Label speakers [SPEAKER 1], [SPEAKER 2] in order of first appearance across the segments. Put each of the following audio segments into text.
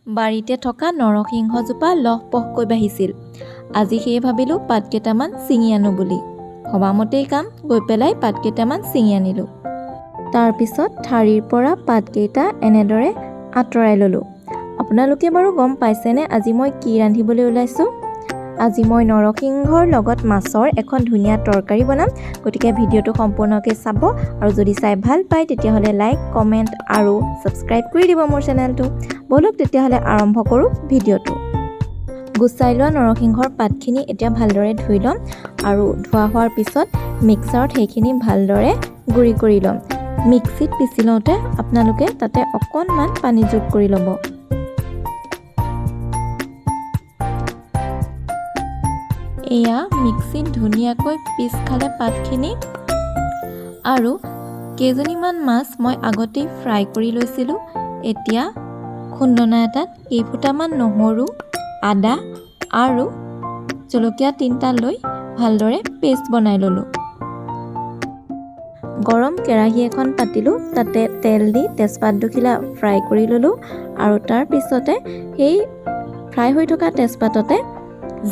[SPEAKER 1] বাৰীতে থকা নৰসিংহজোপা লহপহকৈ বাঢ়িছিল। আজি সেয়ে ভাবিলোঁ পাতকেইটামান ছিঙি আনো বুলি। ভবামতেই কাম, গৈ পেলাই পাতকেইটামান ছিঙি আনিলোঁ। তাৰপিছত ঠাৰিৰ পৰা পাতকেইটা এনেদৰে আঁতৰাই ল'লোঁ। আপোনালোকে বাৰু গম পাইছেনে আজি মই কি ৰান্ধিবলৈ ওলাইছোঁ? আজি মই নৰসিংহৰ লগত মাছৰ এখন ধুনীয়া তৰকাৰী বনাম। গতিকে ভিডিঅ'টো সম্পূৰ্ণকৈ চাব, আৰু যদি চাই ভাল পায় তেতিয়াহ'লে লাইক, কমেণ্ট আৰু ছাবস্ক্ৰাইব কৰি দিব মোৰ চেনেলটো। ব'লক তেতিয়াহ'লে আৰম্ভ কৰোঁ ভিডিঅ'টো। গুচাই লোৱা নৰসিংহৰ পাতখিনি এতিয়া ভালদৰে ধুই ল'ম, আৰু ধোৱা হোৱাৰ পিছত মিক্সাৰত সেইখিনি ভালদৰে গুড়ি কৰি ল'ম। মিক্সিত পিচি লওঁতে আপোনালোকে তাতে অকণমান পানী যোগ কৰি ল'ব। এয়া মিক্সিত ধুনীয়াকৈ পিচ খালে পাতখিনি। আৰু কেইজনীমান মাছ মই আগতেই ফ্ৰাই কৰি লৈছিলোঁ। এতিয়া খুন্দনা এটাত কেইফুটামান নহৰু, আদা আৰু জলকীয়া 3টা লৈ ভালদৰে পেষ্ট বনাই ল'লোঁ। গৰম কেৰাহী এখন পাতিলোঁ, তাতে তেল দি তেজপাত দুখিলা ফ্ৰাই কৰি ল'লোঁ, আৰু তাৰ পিছতে সেই ফ্ৰাই হৈ থকা তেজপাততে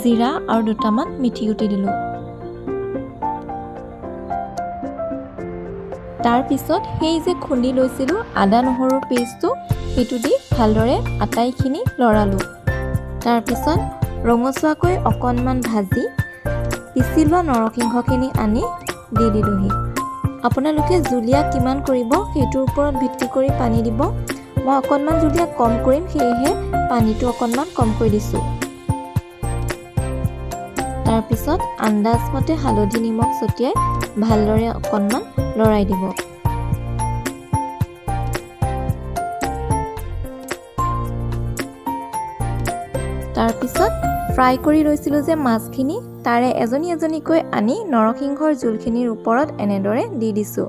[SPEAKER 1] জিৰা আৰু 2টামান মিঠি গুটি দিলোঁ। তাৰপিছত সেই যে খুন্দি লৈছিলোঁ আদা নহৰুৰ পেষ্টটো, সেইটো দি ভালদৰে আটাইখিনি লৰালোঁ। তাৰপিছত ৰঙচুৱাকৈ অকণমান ভাজি পিচি লোৱা নৰসিংহখিনি আনি দি দিলোঁহি। আপোনালোকে জুলীয়া কিমান কৰিব সেইটোৰ ওপৰত ভিত্তি কৰি পানী দিব। মই অকণমান জুলীয়া কম কৰিম, সেয়েহে পানীটো অকণমান কমকৈ দিছোঁ। তাৰপিছত আন্দাজমতে হালধি নিমখ ছটিয়াই ভালদৰে অকণমান লৰাই দিব। তাৰপিছত ফ্ৰাই কৰি লৈছিলোঁ যে মাছখিনি, তাৰে এজনী এজনীকৈ আনি নৰসিংহৰ জোলখিনিৰ ওপৰত এনেদৰে দি দিছোঁ,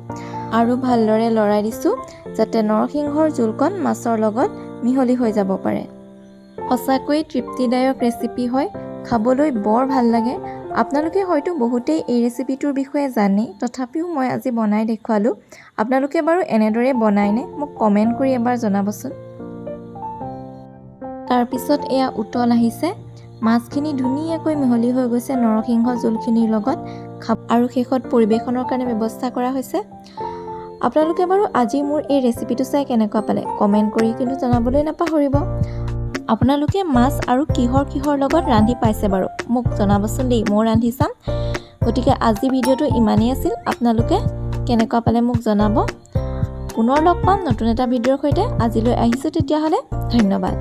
[SPEAKER 1] আৰু ভালদৰে লৰাই দিছোঁ যাতে নৰসিংহৰ জোলকণ মাছৰ লগত মিহলি হৈ যাব পাৰে। সঁচাকৈ তৃপ্তিদায়ক ৰেচিপি হয়, খাবলৈ বৰ ভাল লাগে। আপোনালোকে হয়তো বহুতেই এই ৰেচিপিটোৰ বিষয়ে জানেই, তথাপিও মই আজি বনাই দেখুৱালোঁ। আপোনালোকে বাৰু এনেদৰে বনাইনে? মোক কমেণ্ট কৰি এবাৰ জনাবচোন। তাৰপিছত এয়া উতল আহিছে, মাছখিনি ধুনীয়াকৈ মিহলি হৈ গৈছে নৰসিংহ জোলখিনিৰ লগত, আৰু শেষত পৰিৱেশনৰ কাৰণে ব্যৱস্থা কৰা হৈছে। আপোনালোকে বাৰু আজি মোৰ এই ৰেচিপিটো চাই কেনেকুৱা পালে কমেণ্ট কৰি কিন্তু জনাবলৈ নাপাহৰিব। আপোনালোকে মাছ আৰু কিহৰ লগত ৰান্ধি পাইছে বাৰু মোক জনাবচোন দেই, মই ৰান্ধি চাম। গতিকে আজি ভিডিঅ'টো ইমানেই আছিল। আপোনালোকে কেনেকুৱা পালে মোক জনাব। পুনৰ লগ পাম নতুন এটা ভিডিঅ'ৰ সৈতে। আজিলৈ আহিছোঁ তেতিয়াহ'লে, ধন্যবাদ।